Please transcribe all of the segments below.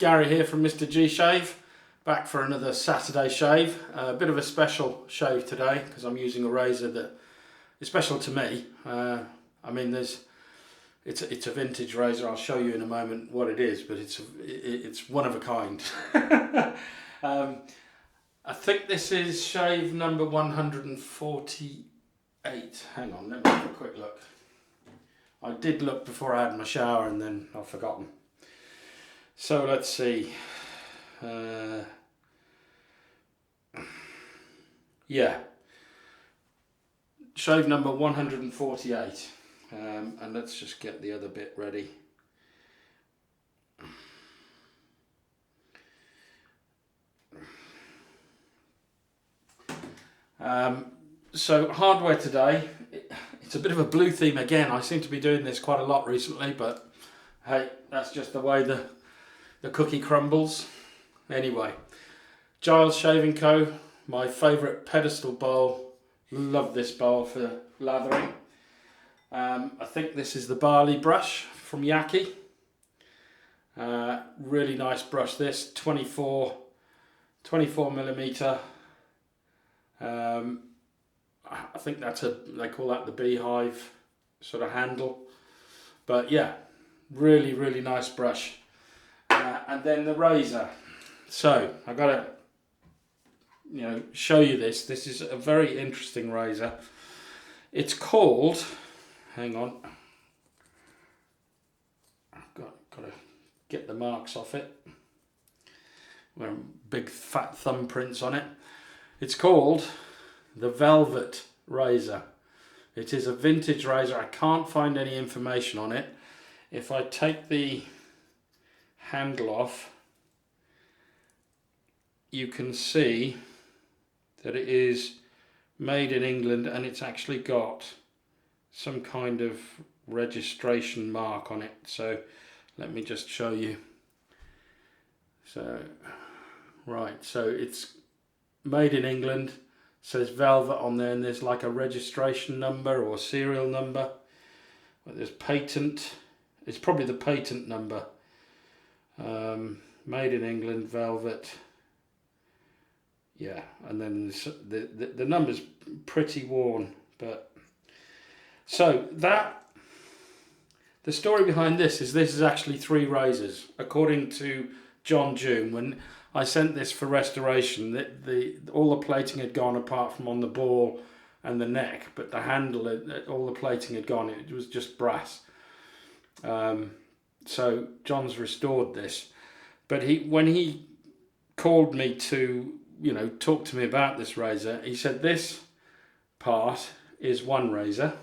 Gary here from Mr. G Shave, back for another Saturday shave. A bit of a special shave today because I'm using a razor that is special to me. I mean, it's a vintage razor. I'll show you in a moment what it is, but it's one of a kind. I think this is shave number 148. Hang on, let me have a quick look. I did look before I had my shower and then I've forgotten. So let's see. Yeah, shave number 148. And let's just get the other bit ready. So hardware today, it's a bit of a blue theme again. I seem to be doing this quite a lot recently, but hey, that's just the way the cookie crumbles. Anyway, Giles Shaving Co., my favourite pedestal bowl. Love this bowl for lathering. I think this is the barley brush from Yaki. Really nice brush this, 24 millimeter. I think they call that the beehive sort of handle. But yeah, really nice brush. And then the razor. So I've got to show you this. This is a very interesting razor. It's called, hang on, I've got to get the marks off it. Big fat thumbprints on it. It's called the Velvet razor. It is a vintage razor. I can't find any information on it. If I take the handle off, you can see that it is made in England and it's actually got some kind of registration mark on it. So let me just show you. So right, so it's made in England, says Velvet on there, and there's like a registration number or serial number. But there's patent, it's probably the patent number. Made in England, Velvet. Yeah, and then the number's pretty worn, but so the story behind this is actually 3 razors, according to John June. When I sent this for restoration, all the plating had gone apart from on the ball and the neck, but the handle, all the plating had gone. It was just brass. So John's restored this, but when he called me to talk to me about this razor, he said this part is one razor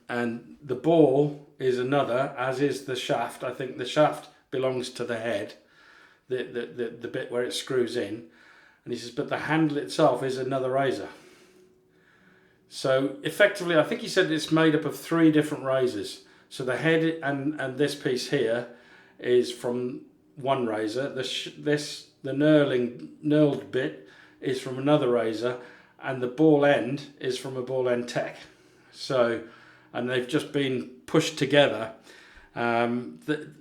and the ball is another, as is the shaft. I think the shaft belongs to the head, the bit where it screws in, and he says, but the handle itself is another razor. So effectively, I think he said it's made up of 3 different razors. So the head and this piece here is from one razor. The knurled bit is from another razor, and the ball end is from a ball end tech. So, and they've just been pushed together. The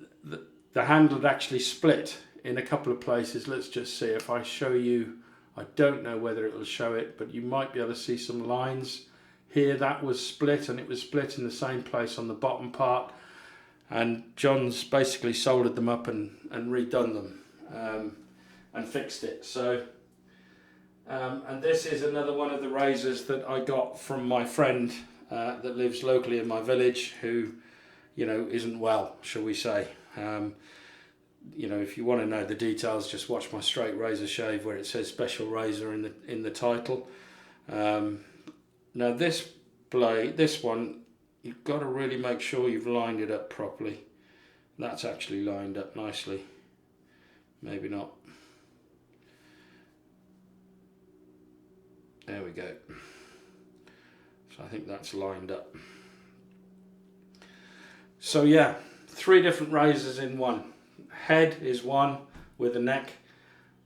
handle had actually split in a couple of places. Let's just see if I show you. I don't know whether it will show it, but you might be able to see some lines here. That was split, and it was split in the same place on the bottom part. And John's basically soldered them up and redone them and fixed it. So, and this is another one of the razors that I got from my friend that lives locally in my village, who, isn't well, shall we say. If you want to know the details, just watch my straight razor shave where it says special razor in the title. Now this blade, this one, you've got to really make sure you've lined it up properly. That's actually lined up nicely. Maybe not. There we go. So I think that's lined up. So yeah, 3 different razors in one. Head is one with a neck,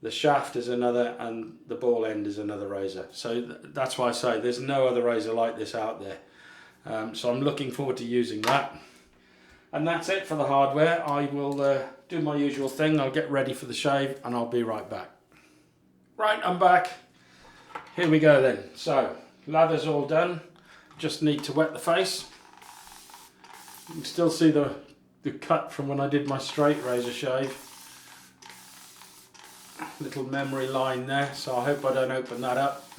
the shaft is another, and the ball end is another razor. So that's why I say there's no other razor like this out there. So I'm looking forward to using that. And that's it for the hardware. I will do my usual thing. I'll get ready for the shave and I'll be right back. Right, I'm back. Here we go then. So, lather's all done. Just need to wet the face. You can still see the cut from when I did my straight razor shave. Little memory line there, so I hope I don't open that up.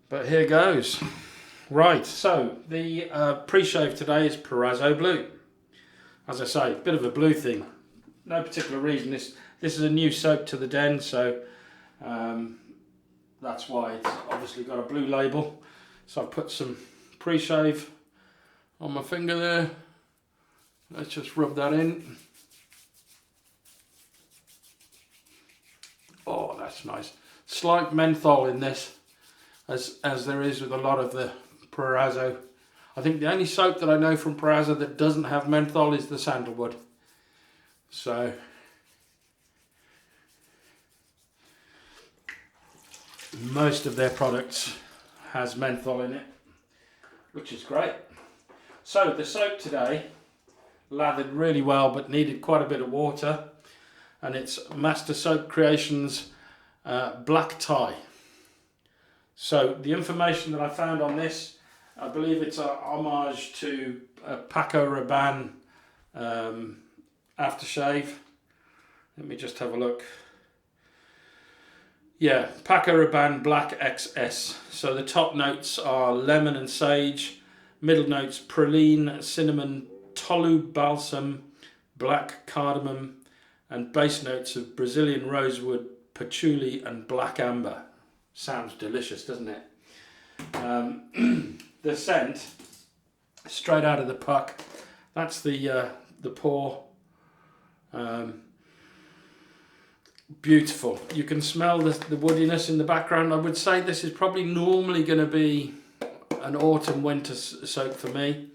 But here goes. Right, so the pre-shave today is Proraso Blue. As I say, bit of a blue thing. No particular reason. This is a new soap to the den, so that's why it's obviously got a blue label. So I've put some pre-shave on my finger there. Let's just rub that in. Oh, that's nice. Slight menthol in this, as there is with a lot of the Proraso. I think the only soap that I know from Proraso that doesn't have menthol is the sandalwood. So most of their products has menthol in it, which is great. So the soap today lathered really well but needed quite a bit of water, and it's Master Soap Creations Black Tie. So the information that I found on this, I believe it's a homage to Paco Rabanne aftershave. Let me just have a look. Yeah, Paco Rabanne Black XS. So the top notes are lemon and sage, middle notes praline, cinnamon, tolu balsam, black cardamom, and base notes of Brazilian rosewood, patchouli and black amber. Sounds delicious, doesn't it? The scent, straight out of the puck. That's the pour. Beautiful. You can smell the woodiness in the background. I would say this is probably normally going to be an autumn winter soap for me.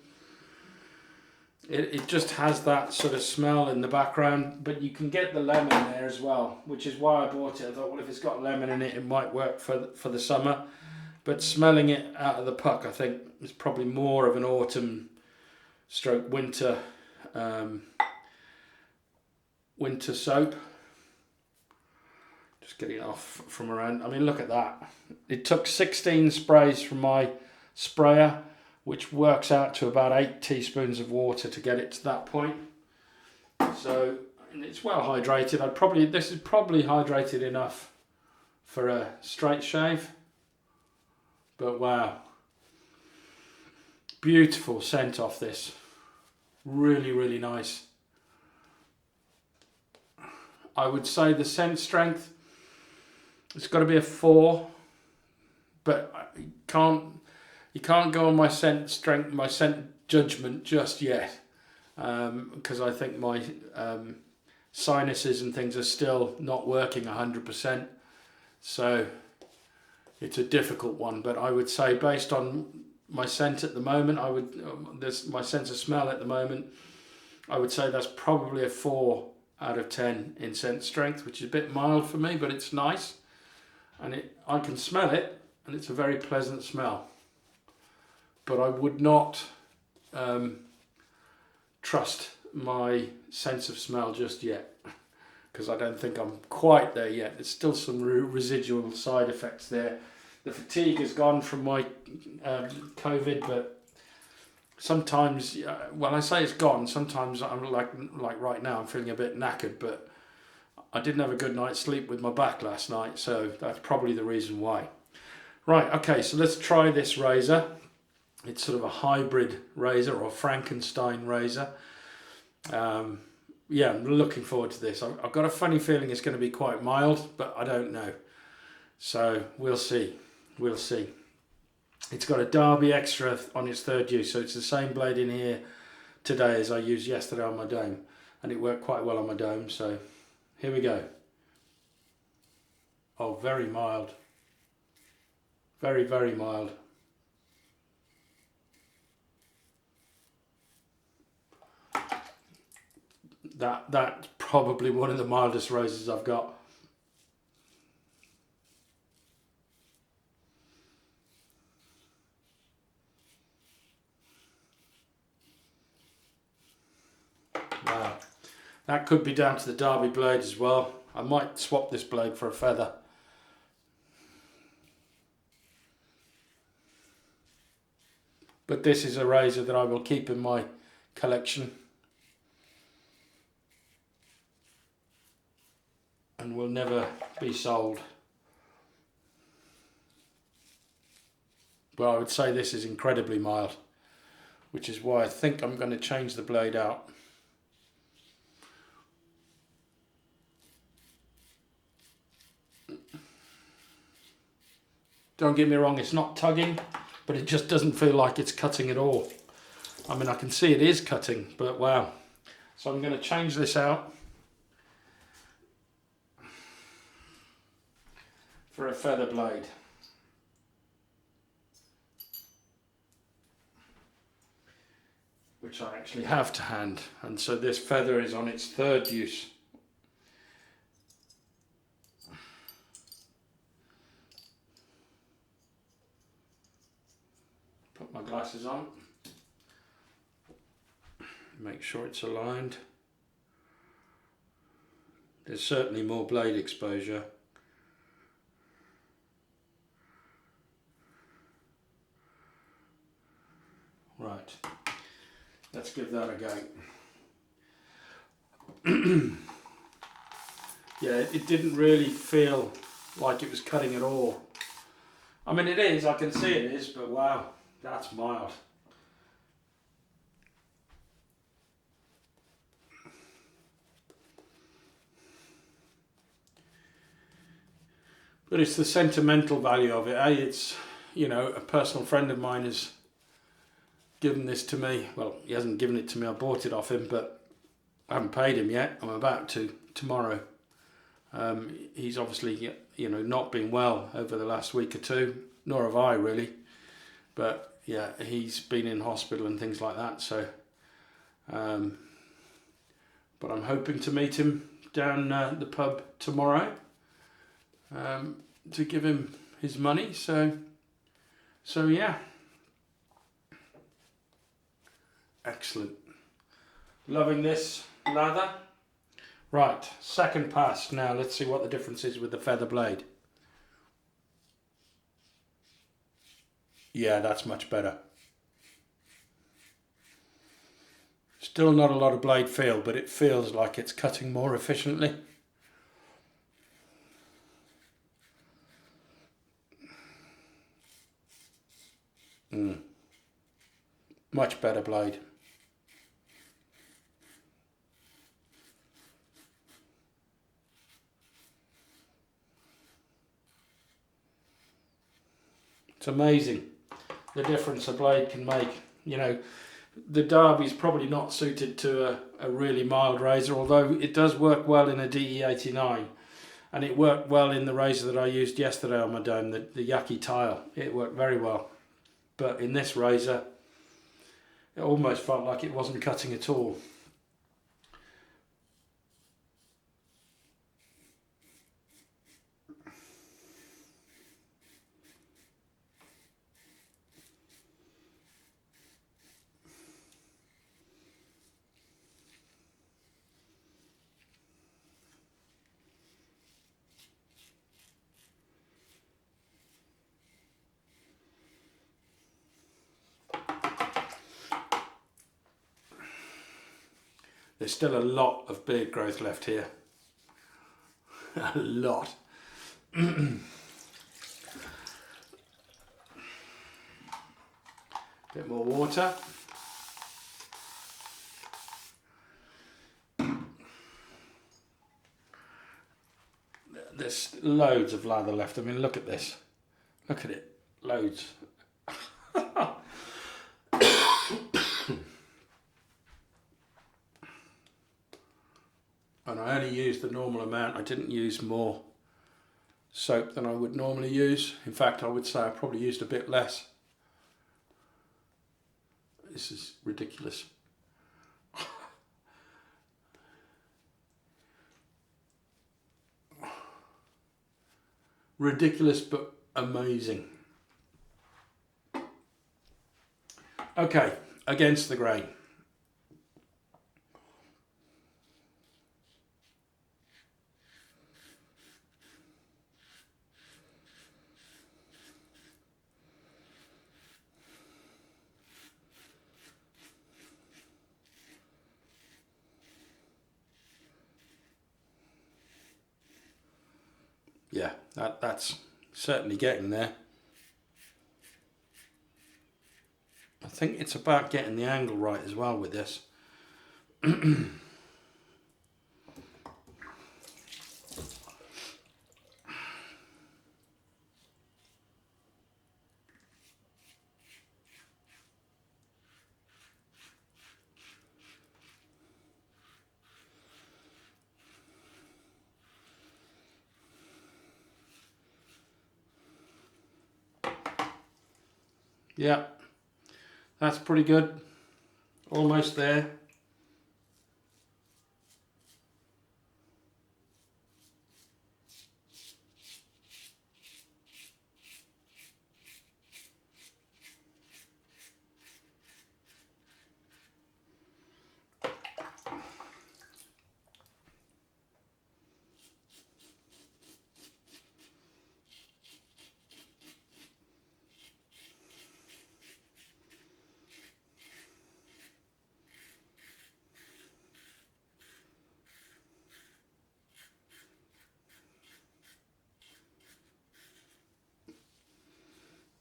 It just has that sort of smell in the background, but you can get the lemon there as well, which is why I bought it. I thought, well, if it's got lemon in it, it might work for the summer. But smelling it out of the puck, I think, is probably more of an autumn stroke winter winter soap. Just getting it off from around. I mean, look at that. It took 16 sprays from my sprayer, which works out to about 8 teaspoons of water to get it to that point. So, and it's well hydrated. This is probably hydrated enough for a straight shave. But wow, beautiful scent off this. Really, really nice. I would say the scent strength, it's got to be a 4, but you can't go on my scent strength, my scent judgment just yet, because I think my sinuses and things are still not working 100%. So it's a difficult one, but I would say based on my scent at the moment, my sense of smell at the moment, I would say that's probably a 4 out of 10 in scent strength, which is a bit mild for me, but it's nice, and I can smell it, and it's a very pleasant smell. But I would not trust my sense of smell just yet, because I don't think I'm quite there yet. There's still some residual side effects there. The fatigue has gone from my COVID, but sometimes, well, I say it's gone. Sometimes I'm like right now, I'm feeling a bit knackered, but I didn't have a good night's sleep with my back last night, so that's probably the reason why. Right, okay, so let's try this razor. It's sort of a hybrid razor, or Frankenstein razor. Yeah, I'm looking forward to this. I've got a funny feeling it's going to be quite mild, but I don't know. So we'll see. We'll see. It's got a Derby Extra on its third use, so it's the same blade in here today as I used yesterday on my dome, and it worked quite well on my dome. So here we go. Oh, very mild. Very, very mild. That's probably one of the mildest razors I've got. Wow. That could be down to the Derby blade as well. I might swap this blade for a feather. But this is a razor that I will keep in my collection and will never be sold. But I would say this is incredibly mild, which is why I think I'm going to change the blade out. Don't get me wrong, it's not tugging, but it just doesn't feel like it's cutting at all. I mean, I can see it is cutting, but wow. So I'm going to change this out for a feather blade. Which I actually have to hand, and so this feather is on its third use. Put my glasses on, make sure it's aligned. There's certainly more blade exposure. Right, let's give that a go. Yeah, it didn't really feel like it was cutting at all. I mean, it is, I can see it is, but wow, that's mild. But it's the sentimental value of it, eh? It's, you know, a personal friend of mine has given this to me. Well, he hasn't given it to me, I bought it off him, but I haven't paid him yet. I'm about to tomorrow. He's obviously, you know, not been well over the last week or two, nor have I really. But yeah, he's been in hospital and things like that. So, but I'm hoping to meet him down the pub tomorrow to give him his money. So yeah. Excellent. Loving this lather. Right, second pass. Now let's see what the difference is with the feather blade. Yeah, that's much better. Still not a lot of blade feel, but it feels like it's cutting more efficiently. Much better blade. It's amazing the difference a blade can make. You know, the Derby's probably not suited to a really mild razor, although it does work well in a DE89, and it worked well in the razor that I used yesterday on my dome, the Yucky Tile. It worked very well, but in this razor it almost felt like it wasn't cutting at all. There's still a lot of beard growth left here. A lot. Bit more water. There's loads of lather left. I mean, look at this. Look at it. Loads. And I only used the normal amount. I didn't use more soap than I would normally use. In fact, I would say I probably used a bit less. This is ridiculous. Ridiculous, but amazing. Okay, against the grain. That's certainly getting there. I think it's about getting the angle right as well with this. Yeah, that's pretty good. Almost there.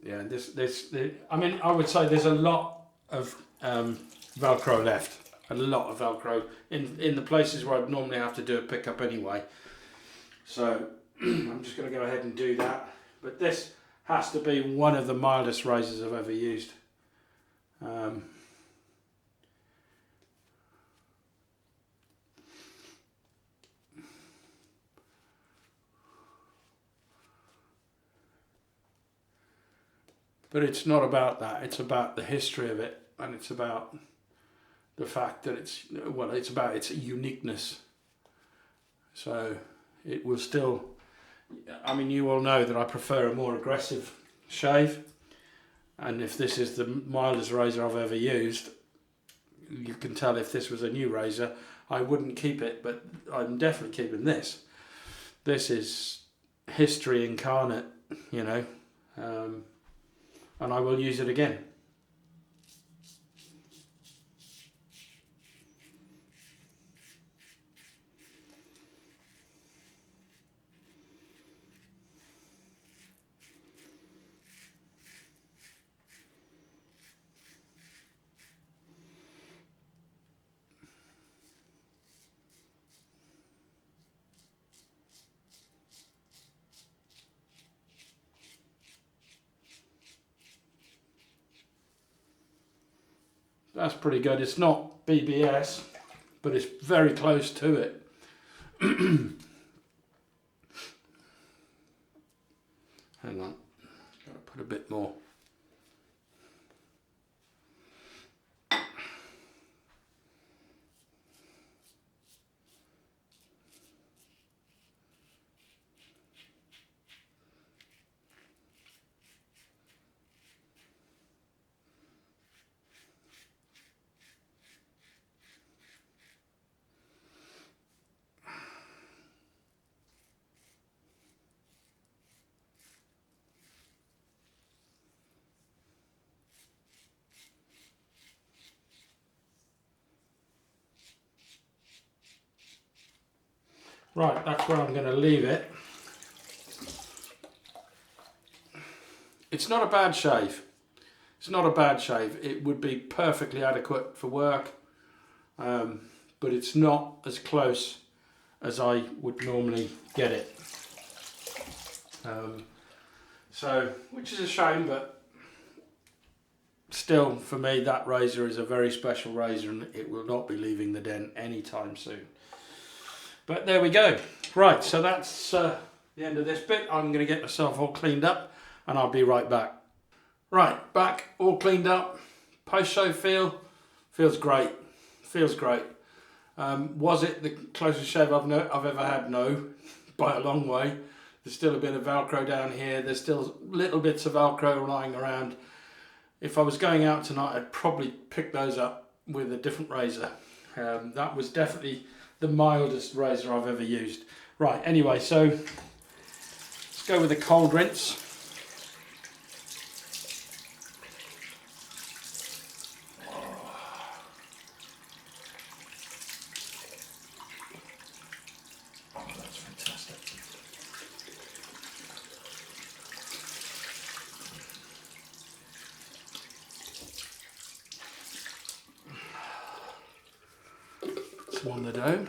Yeah, I mean, I would say there's a lot of Velcro left. A lot of Velcro in the places where I'd normally have to do a pickup anyway. So I'm just going to go ahead and do that. But this has to be one of the mildest razors I've ever used. But it's not about that. It's about the history of it, and it's about the fact that it's about its uniqueness. So it will still, I mean, you all know that I prefer a more aggressive shave, and if this is the mildest razor I've ever used, you can tell if this was a new razor I wouldn't keep it, but I'm definitely keeping this. This is history incarnate, you know, and I will use it again. That's pretty good. It's not BBS, but it's very close to it. Hang on, gotta put a bit more. Right, that's where I'm going to leave it. It's not a bad shave. It's not a bad shave. It would be perfectly adequate for work, but it's not as close as I would normally get it. So, which is a shame, but still, for me, that razor is a very special razor, and it will not be leaving the den anytime soon. But there we go. Right, so that's the end of this bit. I'm going to get myself all cleaned up, and I'll be right back. Right, back, all cleaned up. Post-show feels great. Feels great. Was it the closest shave I've ever had? No, by a long way. There's still a bit of Velcro down here. There's still little bits of Velcro lying around. If I was going out tonight, I'd probably pick those up with a different razor. That was definitely the mildest razor I've ever used. Right, anyway, so let's go with a cold rinse. Oh, that's fantastic. on the dough.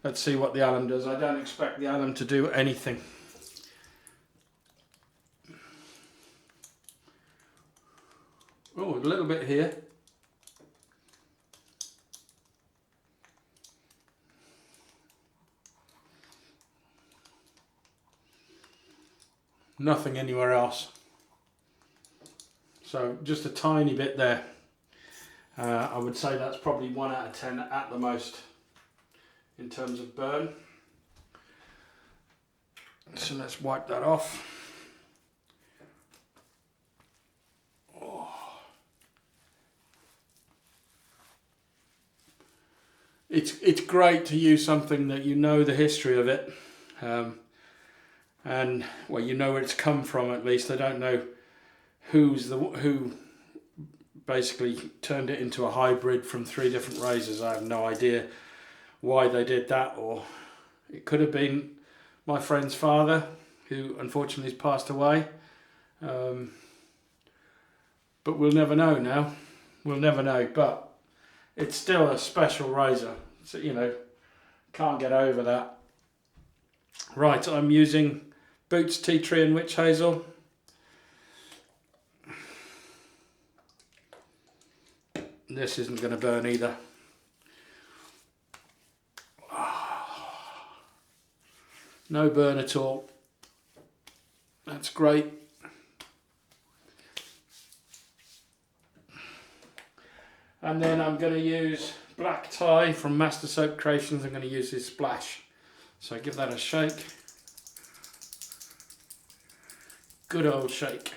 Let's see what the alum does. I don't expect the alum to do anything. Oh, a little bit here. Nothing anywhere else. So just a tiny bit there. I would say that's probably 1 out of 10 at the most in terms of burn. So let's wipe that off. Oh. It's great to use something that you know the history of it, and well, you know where it's come from at least. I don't know who basically turned it into a hybrid from 3 different razors. I have no idea why they did that, or it could have been my friend's father, who unfortunately has passed away, but we'll never know now. We'll never know, but it's still a special razor, so you know, can't get over that. Right, I'm using Boots Tea Tree and Witch Hazel. This isn't going to burn either. No burn at all. That's great. And then I'm going to use Black Tie from Master Soap Creations. I'm going to use this splash. So give that a shake. Good old shake.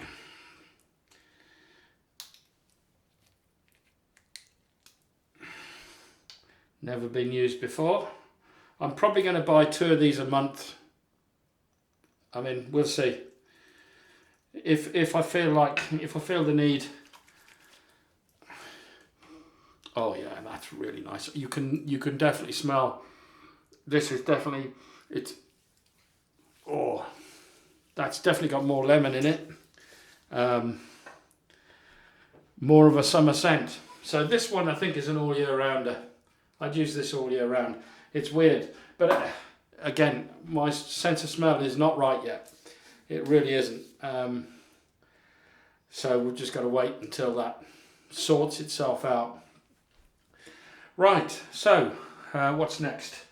Never been used before. I'm probably going to buy 2 of these a month. I mean, we'll see. If I feel the need. Oh yeah, that's really nice. You can definitely smell. This is definitely oh, that's definitely got more lemon in it. More of a summer scent. So this one I think is an all year rounder. I'd use this all year round. It's weird, but again, my sense of smell is not right yet. It really isn't. So we've just got to wait until that sorts itself out. Right, so what's next?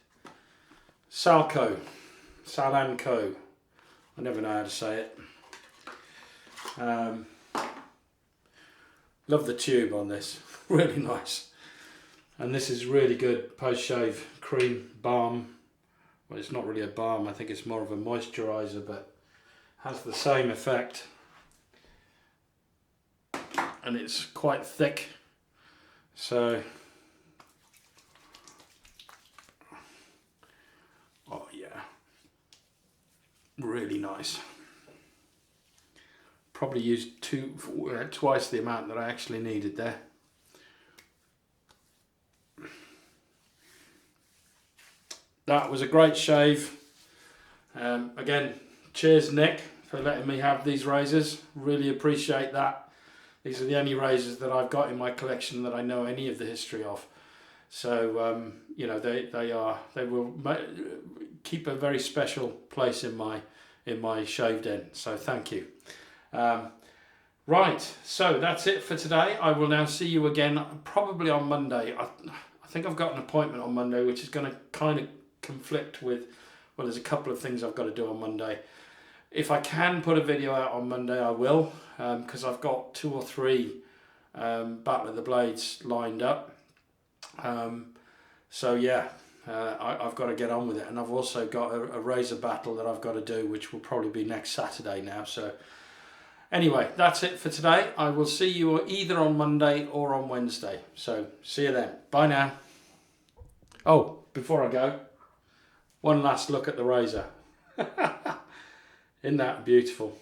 sa.al. sa.al. I never know how to say it. Love the tube on this, really nice. And this is really good post-shave cream balm. Well, it's not really a balm, I think it's more of a moisturiser, but has the same effect. And it's quite thick. So, oh yeah, really nice. Probably used twice the amount that I actually needed there. That was a great shave. Again, cheers Nick for letting me have these razors. Really appreciate that. These are the only razors that I've got in my collection that I know any of the history of. So you know, they will keep a very special place in my shave den. So thank you. Right, so that's it for today. I will now see you again probably on Monday. I think I've got an appointment on Monday which is going to kind of conflict with, well, there's a couple of things I've got to do on Monday. If I can put a video out on Monday, I will, because I've got 2 or 3 Battle of the Blades lined up. So yeah, I've got to get on with it, and I've also got a razor battle that I've got to do, which will probably be next Saturday now. So anyway, that's it for today. I will see you either on Monday or on Wednesday. So see you then. Bye now. Oh, before I go, one last look at the razor. Isn't that beautiful?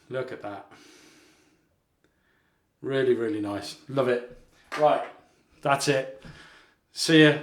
Look at that. Really, really nice. Love it. Right, that's it. See ya.